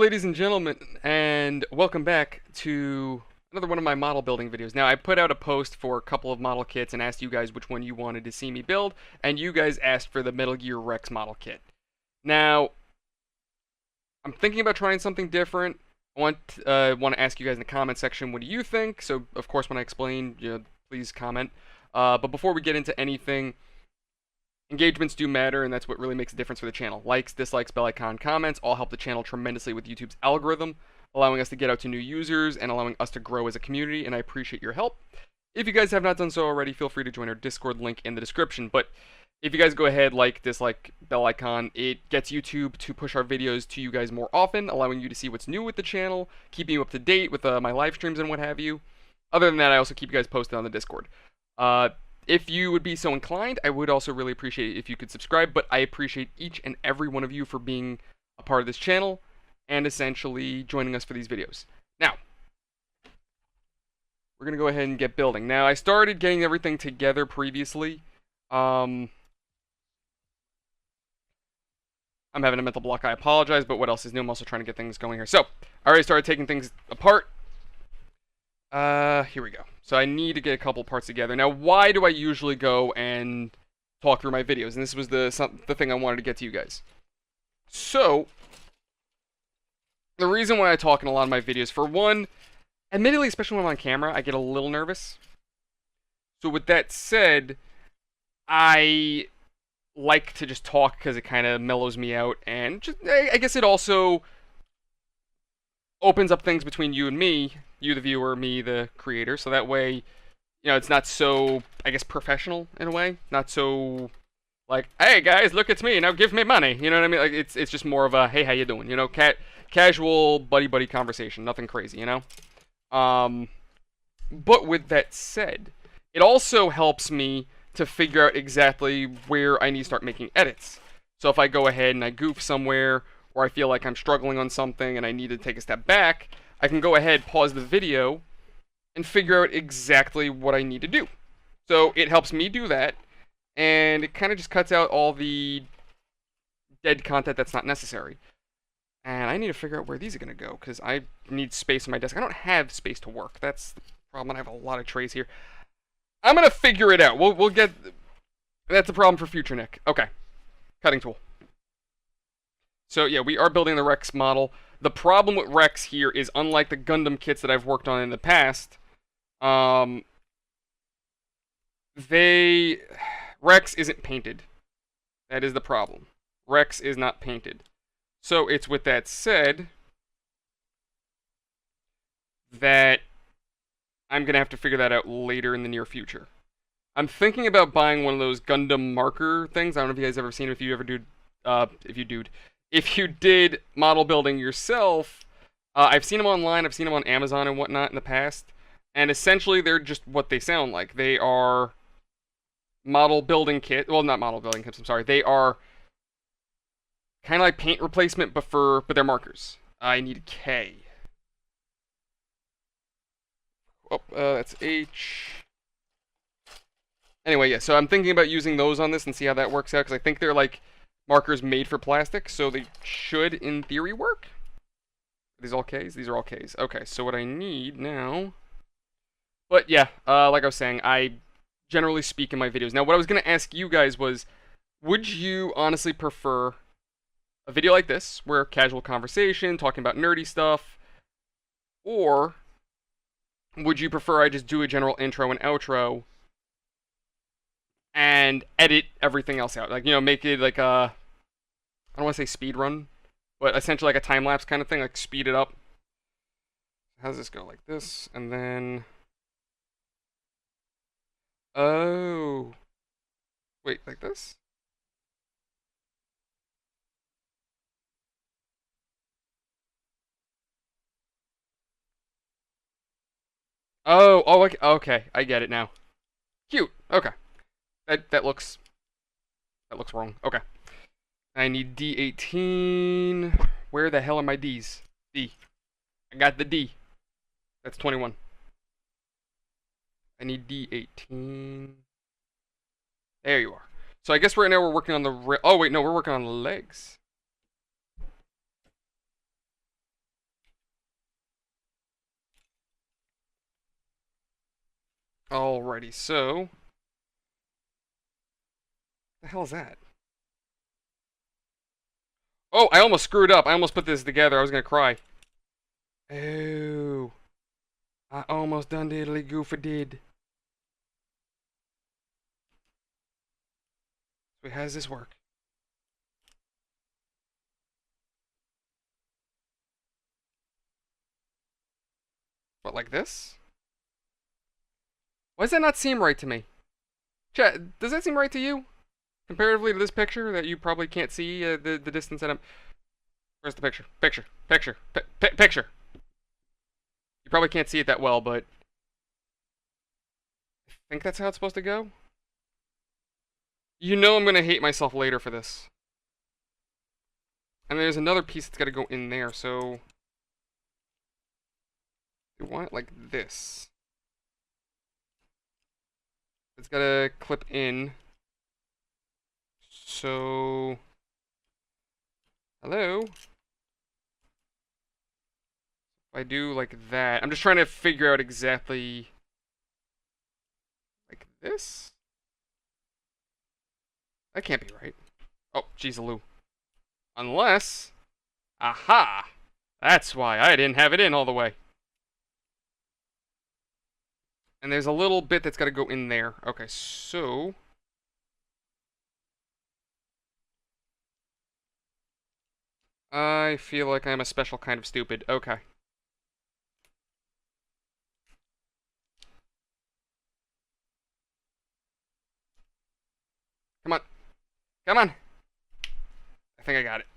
ladies and gentlemen, and welcome back to another one of my model building videos. Now, I put out a post for a couple of model kits and asked you guys which one you wanted to see me build, and you guys asked for the Metal Gear Rex model kit. Now, I'm thinking about trying something different. I want to ask you guys in the comment section, what do you think? So, of course, when I explain, please comment. But before we get into anything, engagements do matter, and that's what really makes a difference for the channel. Likes, dislikes, bell icon, comments all help the channel tremendously with YouTube's algorithm, allowing us to get out to new users and allowing us to grow as a community, and I appreciate your help. If you guys have not done so already, feel free to join our Discord link in the description. But if you guys go ahead, like, dislike, bell icon, it gets YouTube to push our videos to you guys more often, allowing you to see what's new with the channel, keeping you up to date with my live streams and what have you. Other than that, I also keep you guys posted on the Discord. If you would be so inclined, I would also really appreciate it if you could subscribe, but I appreciate each and every one of you for being a part of this channel and essentially joining us for these videos. Now, we're going to go ahead and get building. Now, I started getting everything together previously. I'm having a mental block, I apologize, but what else is new? I'm also trying to get things going here. So, I already started taking things apart. Here we go. So I need to get a couple parts together. Now, why do I usually go and talk through my videos? And this was the thing I wanted to get to you guys. So, the reason why I talk in a lot of my videos, for one, admittedly, especially when I'm on camera, I get a little nervous. So with that said, I like to just talk because it kind of mellows me out, and just, I guess it also opens up things between you and me, you the viewer, me the creator, so that way, it's not so, I guess, professional in a way, not so like, hey guys, look, it's me, now give me money, you know what I mean? Like, it's just more of a, hey, how you doing, casual buddy conversation, nothing crazy, but with that said, it also helps me to figure out exactly where I need to start making edits. So if I go ahead and I goof somewhere, or I feel like I'm struggling on something and I need to take a step back, I can go ahead, pause the video, and figure out exactly what I need to do. So it helps me do that, and it kind of just cuts out all the dead content that's not necessary. And I need to figure out where these are going to go, because I need space on my desk. I don't have space to work. That's the problem. I have a lot of trays here. I'm going to figure it out. We'll get... That's a problem for future Nick. Okay. Cutting tool. So yeah, we are building the Rex model. The problem with Rex here is, unlike the Gundam kits that I've worked on in the past, Rex isn't painted. That is the problem. Rex is not painted. So it's with that said that I'm gonna have to figure that out later in the near future. I'm thinking about buying one of those Gundam marker things. I don't know if you guys ever seen it. If you did model building yourself, I've seen them online, I've seen them on Amazon and whatnot in the past, and essentially they're just what they sound like. They are model building kit, well, not model building kits, I'm sorry, they are kind of like paint replacement, but they're markers. I need a K. Oh, that's H. Anyway, yeah, so I'm thinking about using those on this and see how that works out, because I think they're like markers made for plastic, so they should, in theory, work. Are these all Ks? These are all Ks. Okay, so what I need now... But yeah, like I was saying, I generally speak in my videos. Now, what I was going to ask you guys was, would you honestly prefer a video like this, where casual conversation, talking about nerdy stuff, or would you prefer I just do a general intro and outro and edit everything else out? Like, make it like a, I don't want to say speed run, but essentially like a time-lapse kind of thing, like speed it up. How does this go? Like this, and then... Oh. Wait, like this? Okay, I get it now. Cute, okay. That looks wrong. Okay. I need D18. Where the hell are my Ds? D. I got the D. That's 21. I need D18. There you are. So I guess right now we're working on the... Oh, wait, no, we're working on the legs. Alrighty, so... What the hell is that? Oh, I almost screwed up. I almost put this together. I was gonna cry. Oh, I almost done diddly goofa did. Wait, how does this work? What, like this? Why does that not seem right to me? Chat, does that seem right to you? Comparatively to this picture that you probably can't see the distance that I'm... Where's the picture? Picture. You probably can't see it that well, but... I think that's how it's supposed to go? You know I'm gonna hate myself later for this. And there's another piece that's gotta go in there, so... You want it like this. It's gotta clip in. So... Hello? If I do like that... I'm just trying to figure out exactly... Like this? That can't be right. Oh, jeez, Lou. Unless... Aha! That's why I didn't have it in all the way. And there's a little bit that's got to go in there. Okay, so... I feel like I'm a special kind of stupid. Okay. Come on. Come on! I think I got it.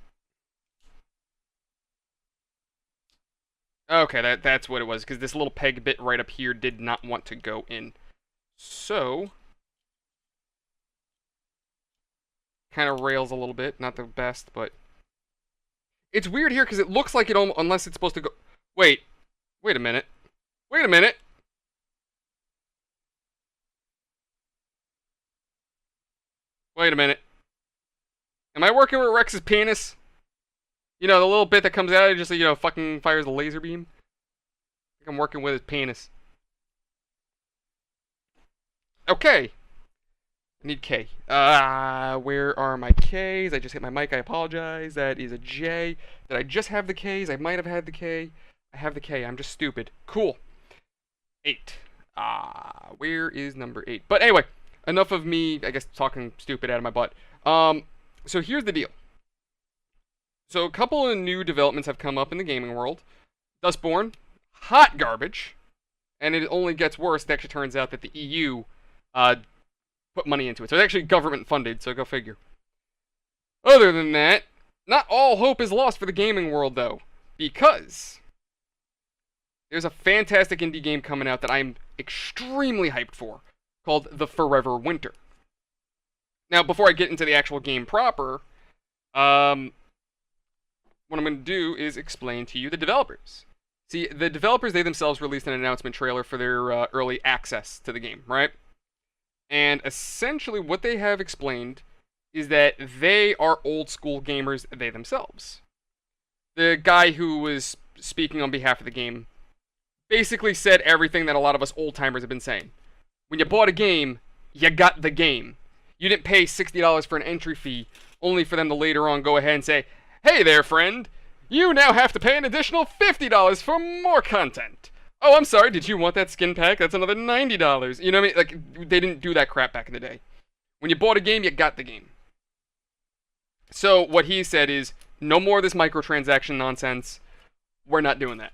Okay, that's what it was, because this little peg bit right up here did not want to go in. So... Kind of rails a little bit. Not the best, but... It's weird here, because it looks like it almost... Unless it's supposed to go... Wait. Wait a minute. Wait a minute! Wait a minute. Am I working with Rex's penis? You know, the little bit that comes out, it just, you know, fucking fires a laser beam? I think I'm working with his penis. Okay. I need K. Where are my Ks? I just hit my mic, I apologize. That is a J. Did I just have the Ks? I might have had the K. I have the K, I'm just stupid. Cool. 8. Where is number 8? But anyway, enough of me, I guess, talking stupid out of my butt. So here's the deal. So a couple of new developments have come up in the gaming world. Dustborn, hot garbage, and it only gets worse. It actually turns out that the EU put money into it. So it's actually government funded, so go figure. Other than that, not all hope is lost for the gaming world, though, because there's a fantastic indie game coming out that I'm extremely hyped for, called The Forever Winter. Now, before I get into the actual game proper, what I'm going to do is explain to you the developers. See, the developers, they themselves released an announcement trailer for their early access to the game, right? And essentially what they have explained is that they are old school gamers, they themselves. The guy who was speaking on behalf of the game basically said everything that a lot of us old timers have been saying. When you bought a game, you got the game. You didn't pay $60 for an entry fee, only for them to later on go ahead and say, hey there, friend, you now have to pay an additional $50 for more content. Oh, I'm sorry, did you want that skin pack? That's another $90. You know what I mean? Like, they didn't do that crap back in the day. When you bought a game, you got the game. So, what he said is, no more of this microtransaction nonsense. We're not doing that.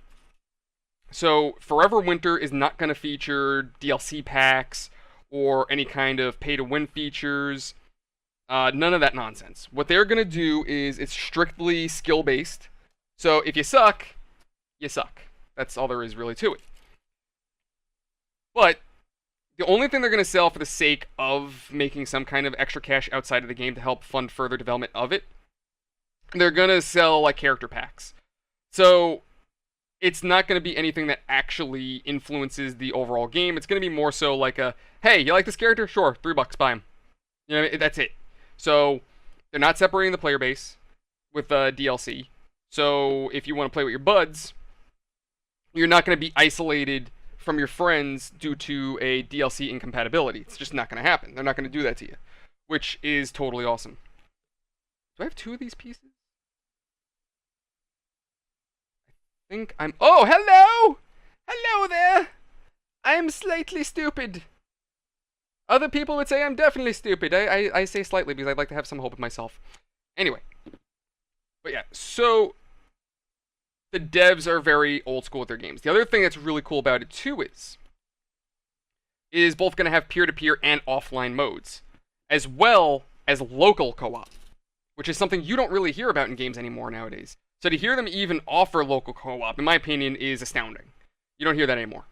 So, Forever Winter is not going to feature DLC packs or any kind of pay-to-win features. None of that nonsense. What they're going to do is, it's strictly skill-based. So, if you suck, you suck. That's all there is really to it. But the only thing they're going to sell for the sake of making some kind of extra cash outside of the game to help fund further development of it, they're going to sell like character packs. So it's not going to be anything that actually influences the overall game. It's going to be more so like a, hey, you like this character? Sure, $3, buy him. You know, that's it. So they're not separating the player base with DLC. So if you want to play with your buds, you're not going to be isolated from your friends due to a DLC incompatibility. It's just not going to happen. They're not going to do that to you, which is totally awesome. Do I have 2 of these pieces? I think I'm... Oh, hello! Hello there! I am slightly stupid. Other people would say I'm definitely stupid. I say slightly because I'd like to have some hope in myself. Anyway. But yeah, so the devs are very old school with their games. The other thing that's really cool about it too is both going to have peer-to-peer and offline modes, as well as local co-op, which is something you don't really hear about in games anymore nowadays. So to hear them even offer local co-op, in my opinion, is astounding. You don't hear that anymore.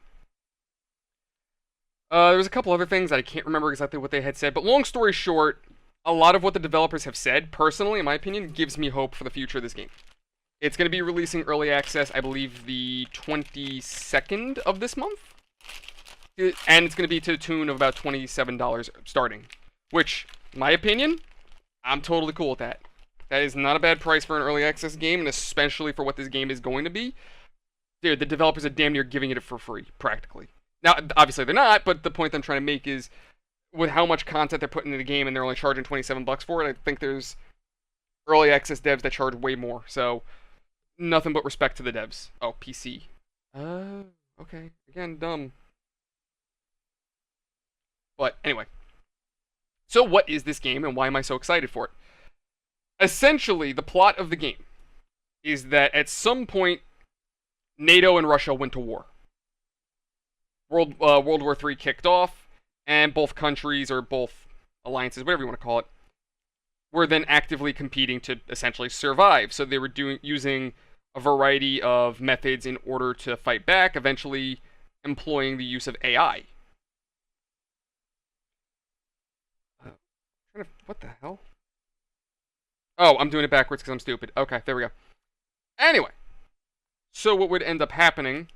There was a couple other things that I can't remember exactly what they had said, but long story short, a lot of what the developers have said, personally, in my opinion, gives me hope for the future of this game. It's going to be releasing early access, I believe, the 22nd of this month. And it's going to be to the tune of about $27 starting. Which, in my opinion, I'm totally cool with that. That is not a bad price for an early access game, and especially for what this game is going to be. Dude, the developers are damn near giving it for free, practically. Now, obviously they're not, but the point I'm trying to make is, with how much content they're putting in the game and they're only charging $27 for it, I think there's early access devs that charge way more. So, nothing but respect to the devs. Oh, PC. Okay. Again, dumb. But anyway. So what is this game and why am I so excited for it? Essentially, the plot of the game is that at some point, NATO and Russia went to war. World War III kicked off, and both countries, or both alliances, whatever you want to call it, were then actively competing to essentially survive. So they were using a variety of methods in order to fight back, eventually employing the use of AI. What the hell? Oh, I'm doing it backwards because I'm stupid. Okay, there we go. Anyway, so what would end up happening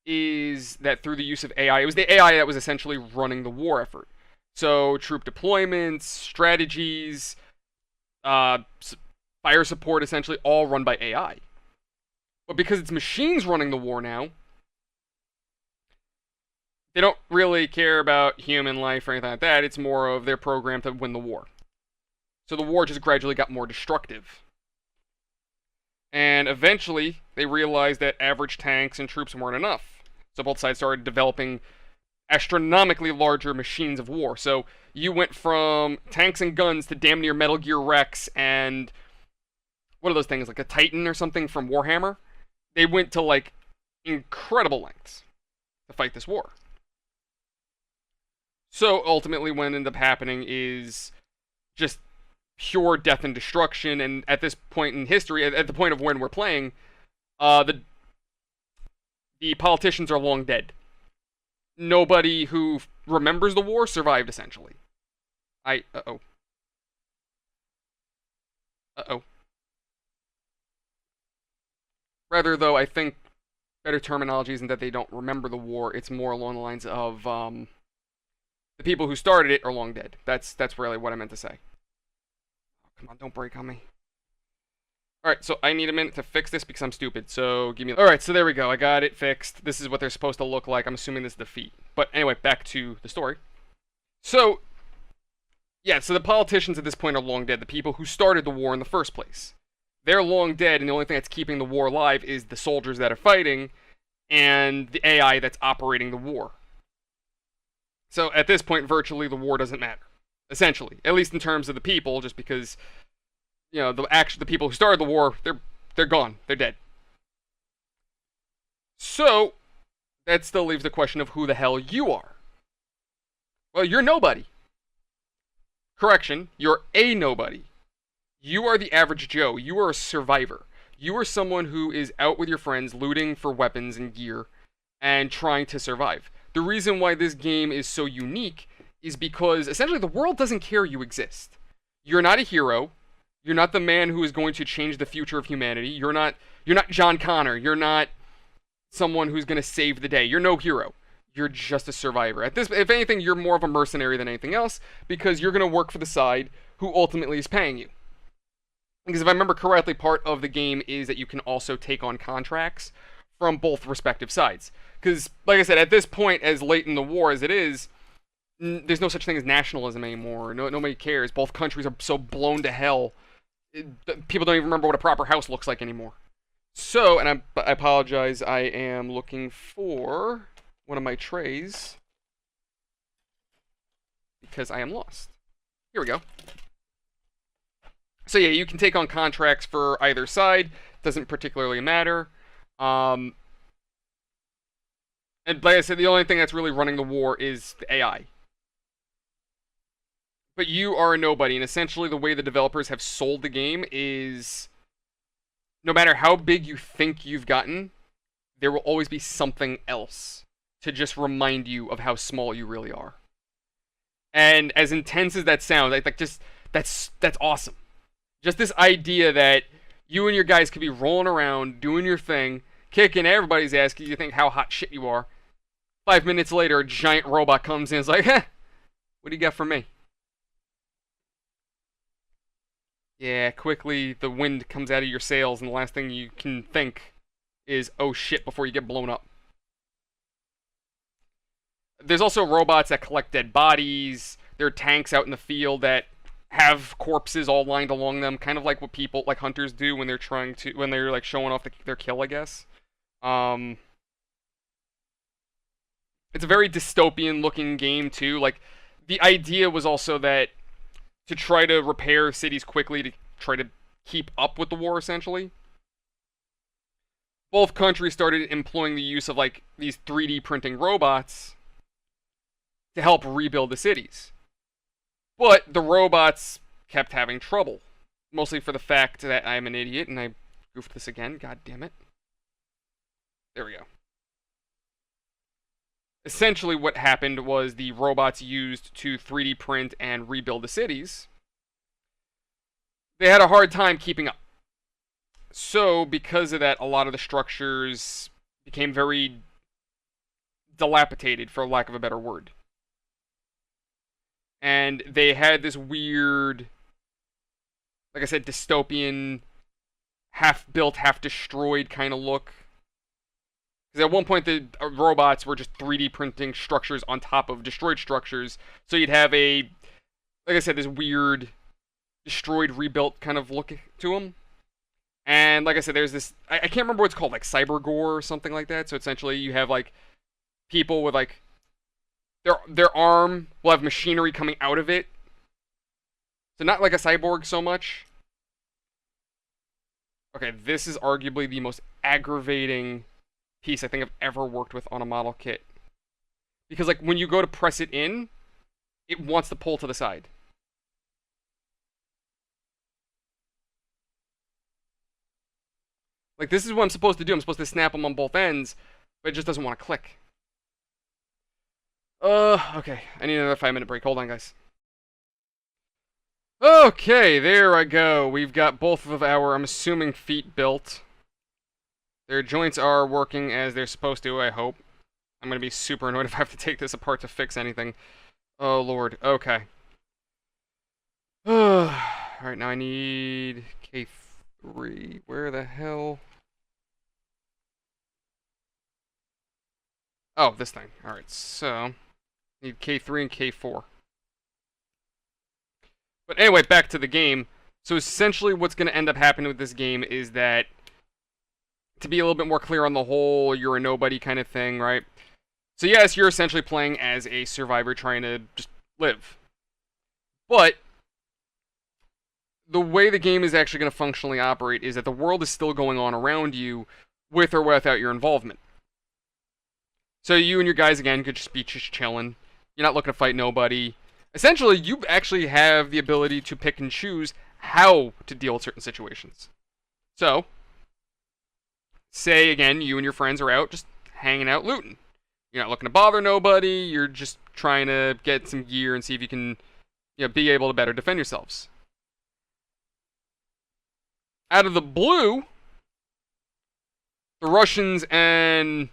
is that through the use of AI, it was the AI that was essentially running the war effort. So troop deployments, strategies, fire support, essentially all run by AI. But because it's machines running the war now, they don't really care about human life or anything like that. It's more of their program to win the war. So the war just gradually got more destructive. And eventually, they realized that average tanks and troops weren't enough. So both sides started developing astronomically larger machines of war. So you went from tanks and guns to damn near Metal Gear Rex and... what are those things, like a Titan or something from Warhammer? They went to, like, incredible lengths to fight this war. So ultimately what ended up happening is just pure death and destruction, and at this point in history, at the point of when we're playing, the politicians are long dead. Nobody who remembers the war survived, essentially. Uh-oh. Rather, though, I think better terminology isn't that they don't remember the war, it's more along the lines of, the people who started it are long dead. That's really what I meant to say. Oh, come on, don't break on me. Alright, so I need a minute to fix this because I'm stupid, so give me... Alright, so there we go, I got it fixed. This is what they're supposed to look like. I'm assuming this is the feet. But anyway, back to the story. So, yeah, so the politicians at this point are long dead. The people who started the war in the first place. They're long dead, and the only thing that's keeping the war alive is the soldiers that are fighting and the AI that's operating the war. So at this point, virtually, the war doesn't matter. Essentially. At least in terms of the people, just because, you know, the people who started the war, they're gone. They're dead. So, that still leaves the question of who the hell you are. Well, you're nobody. Correction, you're a nobody. You are the average Joe. You are a survivor. You are someone who is out with your friends, looting for weapons and gear, and trying to survive. The reason why this game is so unique is because, essentially, the world doesn't care you exist. You're not a hero. You're not the man who is going to change the future of humanity. You're not John Connor. You're not someone who's going to save the day. You're no hero. You're just a survivor. If anything, you're more of a mercenary than anything else, because you're going to work for the side who ultimately is paying you. Because if I remember correctly, part of the game is that you can also take on contracts from both respective sides. Because, like I said, at this point, as late in the war as it is, there's no such thing as nationalism anymore. Nobody cares. Both countries are so blown to hell. People don't even remember what a proper house looks like anymore. So, and I apologize, I am looking for one of my trays because I am lost. Here we go. So yeah, you can take on contracts for either side. Doesn't particularly matter. And like I said, the only thing that's really running the war is the AI. But you are a nobody, and essentially the way the developers have sold the game is no matter how big you think you've gotten, there will always be something else to just remind you of how small you really are. And as intense as that sounds, I think just that's awesome. Just this idea that you and your guys could be rolling around, doing your thing, kicking everybody's ass because you think how hot shit you are. 5 minutes later, a giant robot comes in and is like, what do you got for me? Yeah, quickly the wind comes out of your sails and the last thing you can think is, oh shit, before you get blown up. There's also robots that collect dead bodies. There are tanks out in the field that have corpses all lined along them, kind of like what people, like hunters do when they're like showing off their kill, I guess. It's a very dystopian looking game too. Like, the idea was also that to try to repair cities quickly to try to keep up with the war, essentially. Both countries started employing the use of like these 3D printing robots to help rebuild the cities. But the robots kept having trouble. Mostly for the fact that I'm an idiot and I goofed this again. God damn it. There we go. Essentially what happened was the robots used to 3D print and rebuild the cities, they had a hard time keeping up. So because of that, a lot of the structures became very dilapidated, for lack of a better word. And they had this weird, like I said, dystopian, half-built, half-destroyed kind of look. Because at one point, the robots were just 3D printing structures on top of destroyed structures. So you'd have a, like I said, this weird, destroyed, rebuilt kind of look to them. And like I said, there's this, I can't remember what it's called, like cyber gore or something like that. So essentially, you have like people with like, their arm will have machinery coming out of it. So not like a cyborg so much. Okay, this is arguably the most aggravating piece I think I've ever worked with on a model kit. Because like when you go to press it in, it wants to pull to the side. Like this is what I'm supposed to do. I'm supposed to snap them on both ends, but it just doesn't want to click. Okay. I need another 5-minute break. Hold on, guys. Okay, there I go. We've got both of our, I'm assuming, feet built. Their joints are working as they're supposed to, I hope. I'm going to be super annoyed if I have to take this apart to fix anything. Oh, Lord. Okay. Alright, now I need K3. Where the hell? Oh, this thing. Alright, so need K3 and K4. But anyway, back to the game. So essentially what's going to end up happening with this game is that, to be a little bit more clear on the whole you're a nobody kind of thing, right? So yes, you're essentially playing as a survivor trying to just live. But the way the game is actually going to functionally operate is that the world is still going on around you with or without your involvement. So you and your guys, again, could just be chilling. You're not looking to fight nobody. Essentially, you actually have the ability to pick and choose how to deal with certain situations. So, say, again, you and your friends are out just hanging out looting. You're not looking to bother nobody. You're just trying to get some gear and see if you can, be able to better defend yourselves. Out of the blue, the Russians and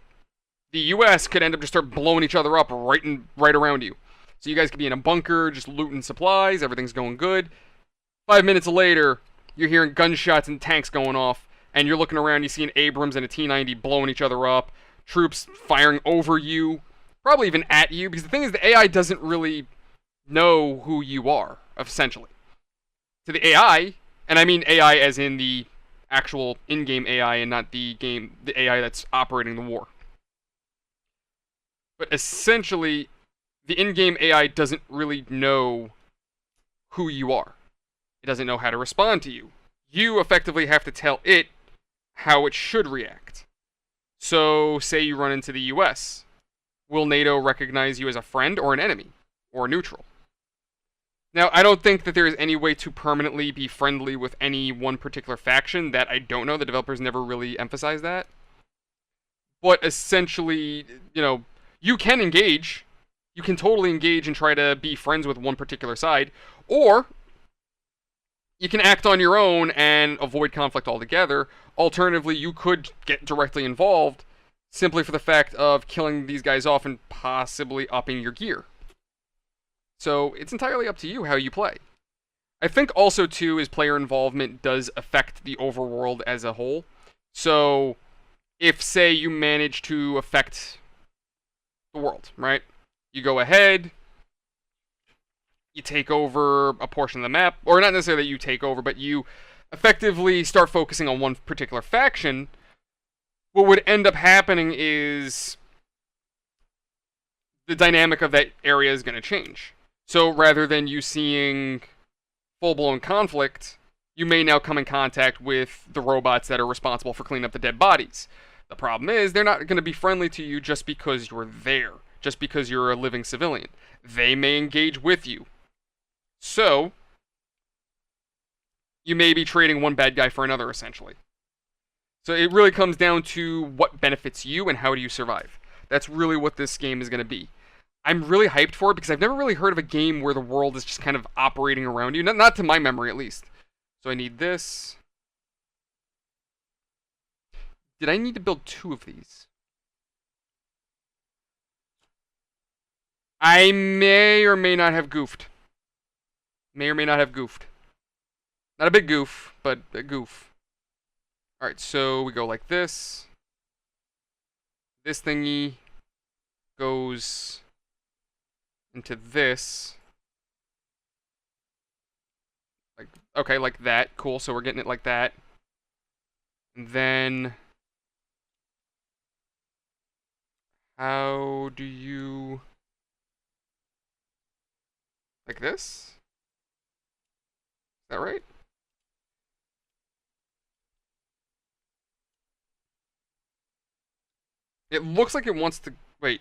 the US could end up just start blowing each other up right around you. So you guys could be in a bunker, just looting supplies, everything's going good. 5 minutes later, you're hearing gunshots and tanks going off, and you're looking around, you see an Abrams and a T-90 blowing each other up, troops firing over you, probably even at you, because the thing is, the AI doesn't really know who you are, essentially. To the AI, and I mean AI as in the actual in-game AI and not the AI that's operating the war. But essentially, the in-game AI doesn't really know who you are. It doesn't know how to respond to you. You effectively have to tell it how it should react. So, say you run into the US. Will NATO recognize you as a friend or an enemy? Or neutral? Now, I don't think that there is any way to permanently be friendly with any one particular faction. That I don't know. The developers never really emphasize that. But essentially, you can engage. You can totally engage and try to be friends with one particular side. Or you can act on your own and avoid conflict altogether. Alternatively, you could get directly involved simply for the fact of killing these guys off and possibly upping your gear. So it's entirely up to you how you play. I think also, too, is player involvement does affect the overworld as a whole. So if, say, you manage to affect the world, right? You go ahead, you take over a portion of the map, or not necessarily that you take over, but you effectively start focusing on one particular faction. What would end up happening is the dynamic of that area is going to change. So rather than you seeing full-blown conflict, you may now come in contact with the robots that are responsible for cleaning up the dead bodies. The problem is, they're not going to be friendly to you just because you're there, just because you're a living civilian. They may engage with you. So, you may be trading one bad guy for another, essentially. So it really comes down to what benefits you and how do you survive. That's really what this game is going to be. I'm really hyped for it because I've never really heard of a game where the world is just kind of operating around you. Not to my memory, at least. So I need this. Did I need to build 2 of these? I may or may not have goofed. May or may not have goofed. Not a big goof, but a goof. Alright, so we go like this. This thingy goes into this. Like, okay, like that. Cool, so we're getting it like that. And then how do you... like this? Is that right? It looks like it wants to... wait.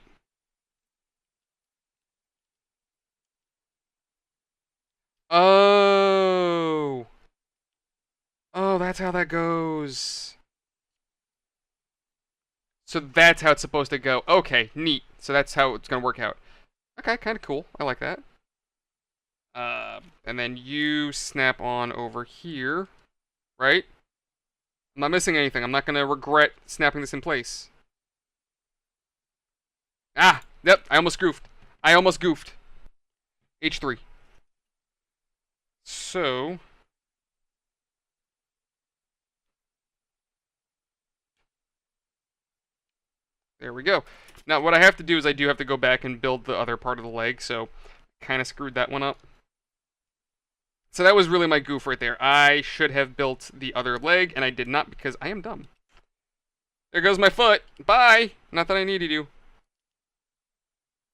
Oh. Oh, that's how that goes. So that's how it's supposed to go. Okay, neat. So that's how it's going to work out. Okay, kind of cool. I like that. And then you snap on over here, right? I'm not missing anything. I'm not going to regret snapping this in place. Ah, yep, I almost goofed. H3. So... there we go. Now, what I have to do is I do have to go back and build the other part of the leg, so kind of screwed that one up. So that was really my goof right there. I should have built the other leg, and I did not because I am dumb. There goes my foot. Bye! Not that I needed you.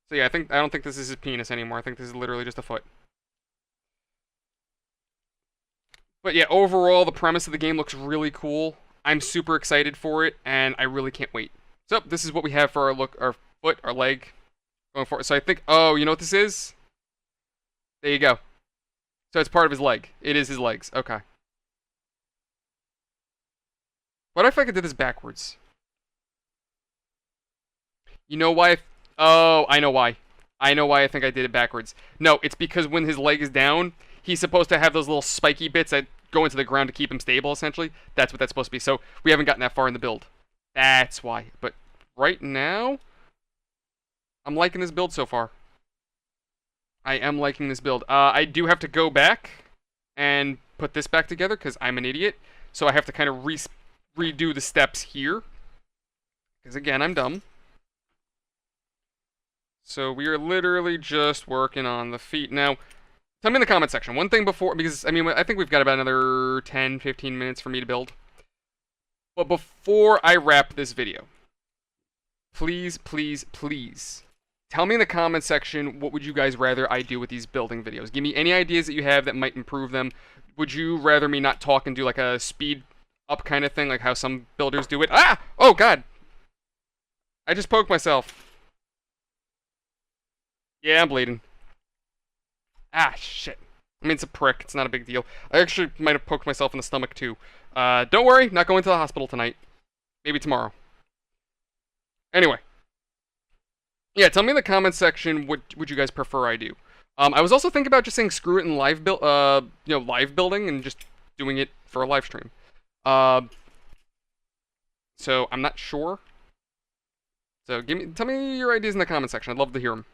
So yeah, I don't think this is his penis anymore. I think this is literally just a foot. But yeah, overall, the premise of the game looks really cool. I'm super excited for it, and I really can't wait. So this is what we have for our foot, our leg, going forward. So I think, oh, you know what this is? There you go. So it's part of his leg. It is his legs. Okay. What if I could do this backwards? You know why? Oh, I know why. I know why I think I did it backwards. No, it's because when his leg is down, he's supposed to have those little spiky bits that go into the ground to keep him stable, essentially. That's what that's supposed to be. So we haven't gotten that far in the build. That's why. But right now, I'm liking this build so far. I am liking this build. I do have to go back and put this back together because I'm an idiot. So I have to kind of redo the steps here. Because again, I'm dumb. So we are literally just working on the feet. Now, tell me in the comment section, one thing before, because, I mean, I think we've got about another 10, 15 minutes for me to build. But before I wrap this video, please, please, please, tell me in the comment section what would you guys rather I do with these building videos. Give me any ideas that you have that might improve them. Would you rather me not talk and do like a speed up kind of thing, like how some builders do it? Ah! Oh, God! I just poked myself. Yeah, I'm bleeding. Ah, shit. I mean, it's a prick. It's not a big deal. I actually might have poked myself in the stomach, too. Don't worry. Not going to the hospital tonight. Maybe tomorrow. Anyway. Yeah, tell me in the comments section what would you guys prefer I do. I was also thinking about just saying screw it in live live building and just doing it for a live stream. So I'm not sure. So tell me your ideas in the comment section. I'd love to hear them.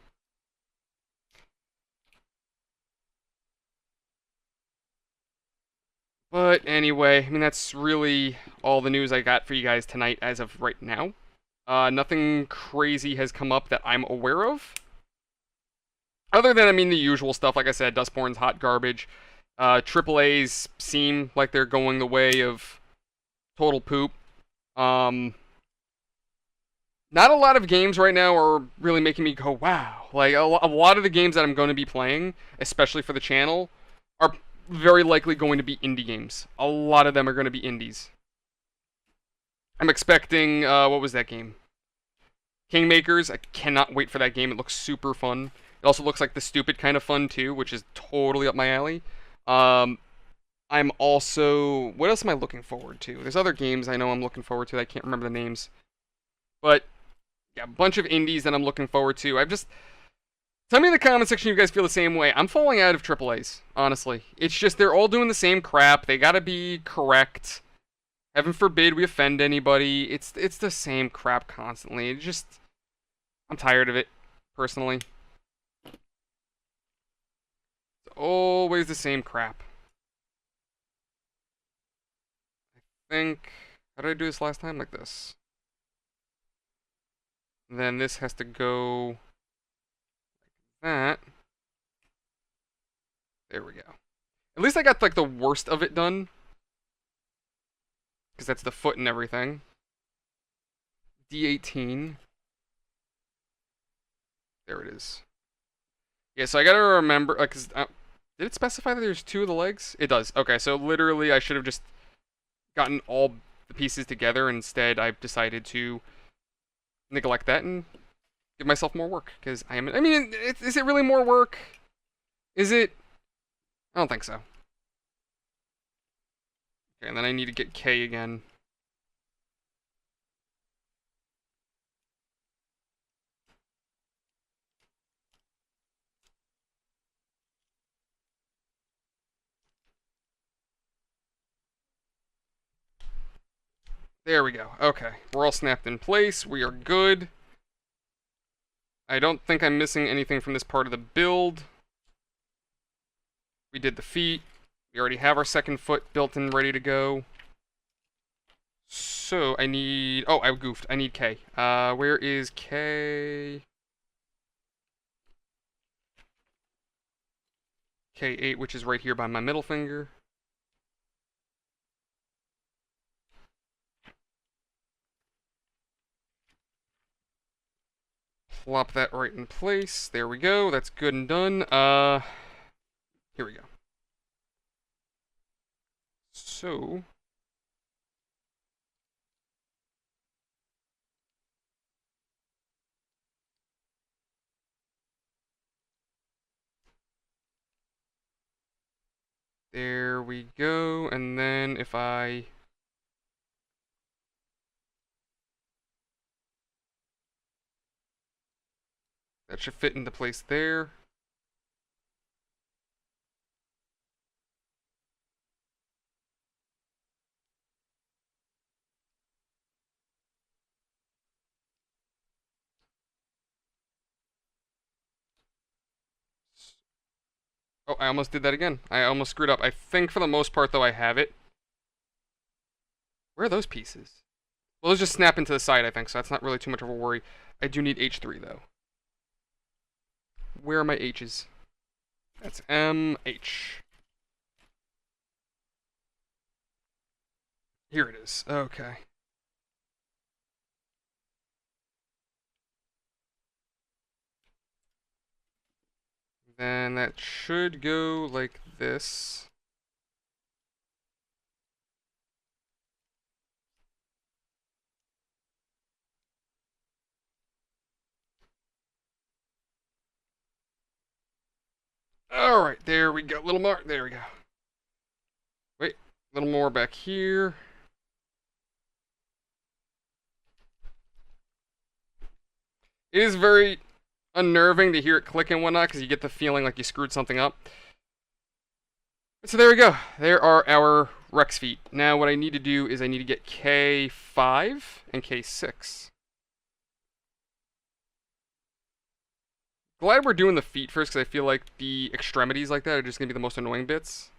But anyway, I mean, that's really all the news I got for you guys tonight as of right now. Nothing crazy has come up that I'm aware of. Other than, I mean, the usual stuff, like I said, Dustborn's hot garbage. AAAs seem like they're going the way of total poop. Not a lot of games right now are really making me go, wow. Like, a lot of the games that I'm going to be playing, especially for the channel, are very likely going to be indie games. A lot of them are going to be indies. I'm expecting, what was that game? Kingmakers. I cannot wait for that game. It looks super fun. It also looks like the stupid kind of fun, too, which is totally up my alley. I'm also... What else am I looking forward to? There's other games I know I'm looking forward to that I can't remember the names. But, yeah, a bunch of indies that I'm looking forward to. I've just... Tell me in the comment section if you guys feel the same way. I'm falling out of AAAs, honestly. It's just they're all doing the same crap. They gotta be correct. Heaven forbid we offend anybody. It's the same crap constantly. It just... I'm tired of it, personally. It's always the same crap. I think... How did I do this last time? Like this. Then this has to go... like that. There we go. At least I got, like, the worst of it done. Because that's the foot and everything. D18. There it is. Yeah, so I gotta remember, because, did it specify that there's two of the legs? It does. Okay, so literally I should have just gotten all the pieces together. Instead, I've decided to neglect that and give myself more work. Because I mean, is it really more work? Is it? I don't think so. Okay, and then I need to get K again. There we go. Okay, we're all snapped in place. We are good. I don't think I'm missing anything from this part of the build. We did the feet. We already have our second foot built and ready to go. So, I need... Oh, I goofed. I need K. Where is K? K8, which is right here by my middle finger. Plop that right in place. There we go. That's good and done. Here we go. So... there we go. And then if I... that should fit into place there. Oh, I almost did that again. I almost screwed up. I think for the most part, though, I have it. Where are those pieces? Well, those just snap into the side, I think, so that's not really too much of a worry. I do need H3, though. Where are my H's? That's M, H. Here it is. Okay. Then that should go like this. Alright, there we go. Little more. There we go. Wait, a little more back here. It is very unnerving to hear it click and whatnot because you get the feeling like you screwed something up. So there we go. There are our Rex feet. Now what I need to do is I need to get K5 and K6. Glad we're doing the feet first because I feel like the extremities like that are just going to be the most annoying bits.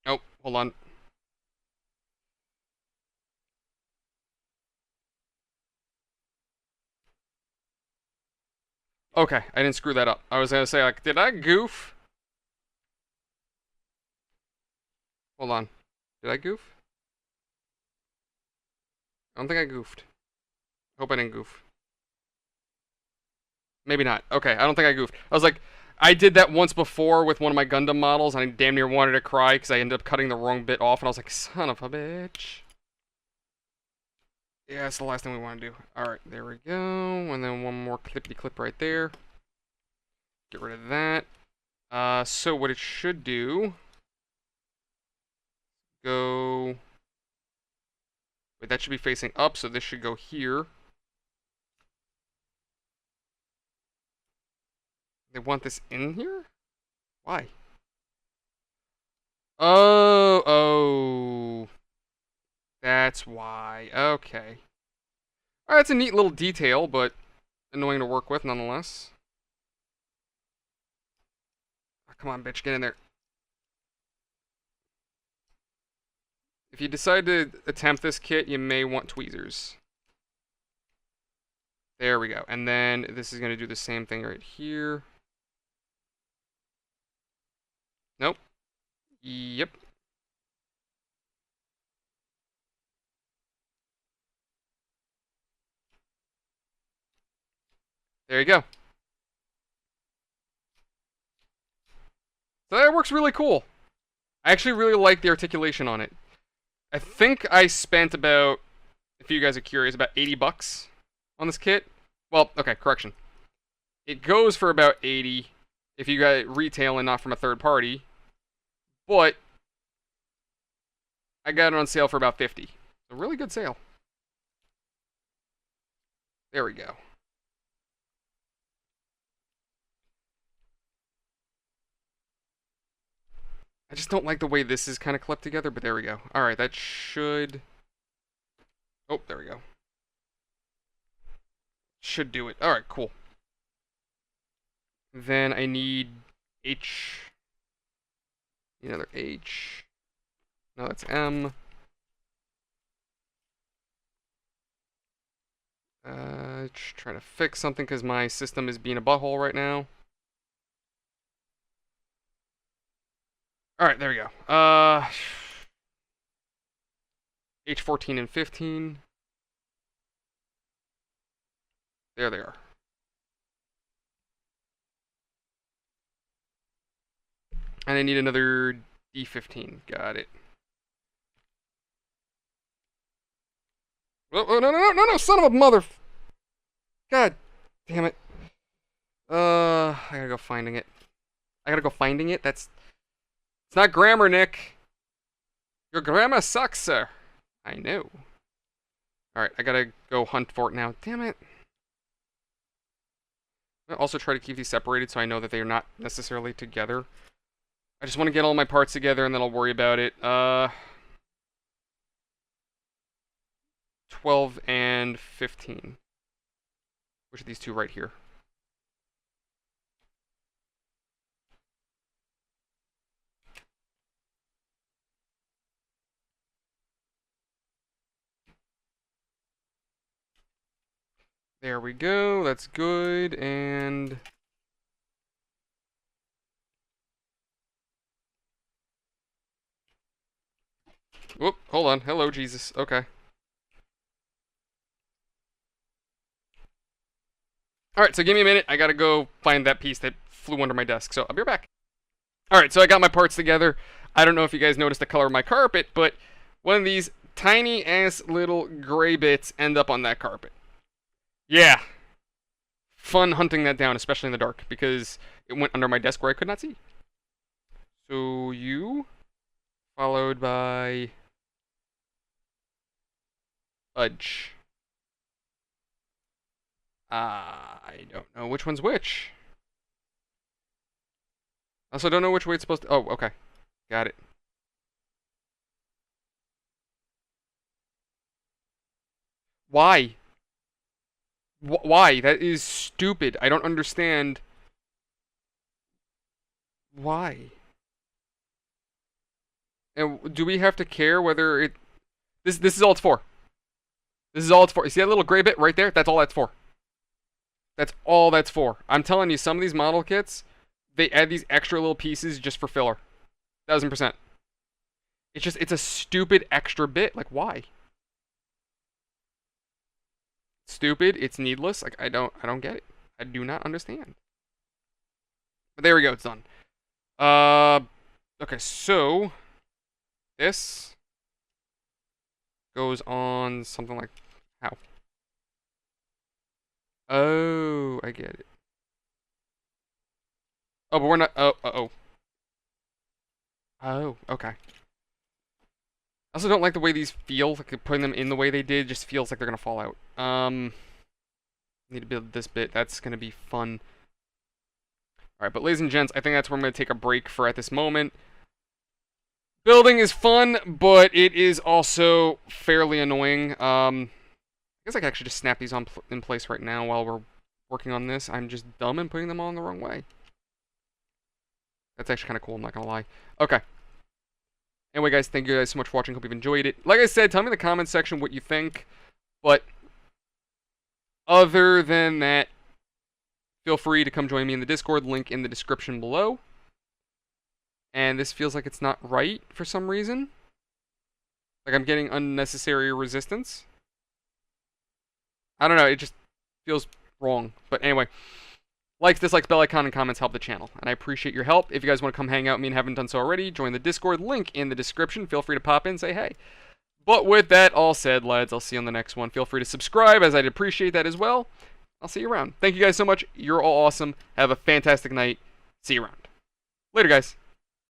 Oh, hold on. Okay, I didn't screw that up. I was going to say, like, did I goof? Hold on. Did I goof? I don't think I goofed. Hope I didn't goof. Maybe not. Okay, I don't think I goofed. I was like, I did that once before with one of my Gundam models, and I damn near wanted to cry because I ended up cutting the wrong bit off, and I was like, son of a bitch. Yeah, that's the last thing we want to do. Alright, there we go. And then one more clippity clip right there. Get rid of that. So what it should do... Go... Wait, that should be facing up, so this should go here. They want this in here? Why? Oh. That's why. Okay. Alright, it's a neat little detail, but annoying to work with nonetheless. Oh, come on, bitch, get in there. If you decide to attempt this kit, you may want tweezers. There we go. And then this is going to do the same thing right here. Nope. Yep. There you go. So that works really cool. I actually really like the articulation on it. I think I spent about, if you guys are curious, about 80 bucks on this kit. Well, okay, correction. It goes for about 80 if you got it retail and not from a third party. But I got it on sale for about 50. A really good sale. There we go. I just don't like the way this is kind of clipped together, but there we go. Alright, that should... Oh, there we go. Should do it. Alright, cool. Then I need H. Another H. No, that's M. Just trying to fix something because my system is being a butthole right now. Alright, there we go. H14 and 15. There they are. And I need another D15. Got it. Oh, no, son of a mother... God damn it. I gotta go finding it. That's... It's not grammar, Nick. Your grammar sucks, sir. I know. Alright, I gotta go hunt for it now. Damn it. I also try to keep these separated so I know that they are not necessarily together. I just want to get all my parts together and then I'll worry about it. 12 and 15. Which are these two right here? There we go. That's good. And whoop, hold on. Hello, Jesus. Okay. Alright, so give me a minute. I gotta go find that piece that flew under my desk. So I'll be right back. Alright, so I got my parts together. I don't know if you guys noticed the color of my carpet, but one of these tiny ass little gray bits end up on that carpet. Yeah. Fun hunting that down, especially in the dark, because it went under my desk where I could not see. So you, followed by Udge. I don't know which one's which. Also, don't know which way it's supposed to. Oh, okay. Got it. Why? Why? That is stupid. I don't understand. Why? And do we have to care whether it. This is all it's for. This is all it's for. You see that little gray bit right there? That's all that's for. That's all that's for. I'm telling you, some of these model kits, they add these extra little pieces just for filler. 1000%. It's a stupid extra bit. Like, why? Stupid. It's needless. Like, I don't get it. I do not understand. But there we go. It's done. Okay. So this goes on something like how? Oh, I get it. Oh, but we're not. Oh. Oh, okay. I also don't like the way these feel. Like putting them in the way they did just feels like they're gonna fall out. Need to build this bit. That's gonna be fun. All right, but ladies and gents, I think that's where I'm gonna take a break for at this moment. Building is fun, but it is also fairly annoying. I guess I can actually just snap these on in place right now while we're working on this. I'm just dumb and putting them on the wrong way. That's actually kind of cool, I'm not gonna lie. Okay. Anyway, guys, thank you guys so much for watching. Hope you've enjoyed it. Like I said, tell me in the comments section what you think. But other than that, feel free to come join me in the Discord. Link in the description below. And this feels like it's not right for some reason. Like I'm getting unnecessary resistance. I don't know, it just feels wrong. But anyway, likes, dislikes, bell icon, and comments help the channel. And I appreciate your help. If you guys want to come hang out with me and haven't done so already, join the Discord. Link in the description. Feel free to pop in, say hey. But with that all said, lads, I'll see you on the next one. Feel free to subscribe, as I'd appreciate that as well. I'll see you around. Thank you guys so much. You're all awesome. Have a fantastic night. See you around. Later, guys.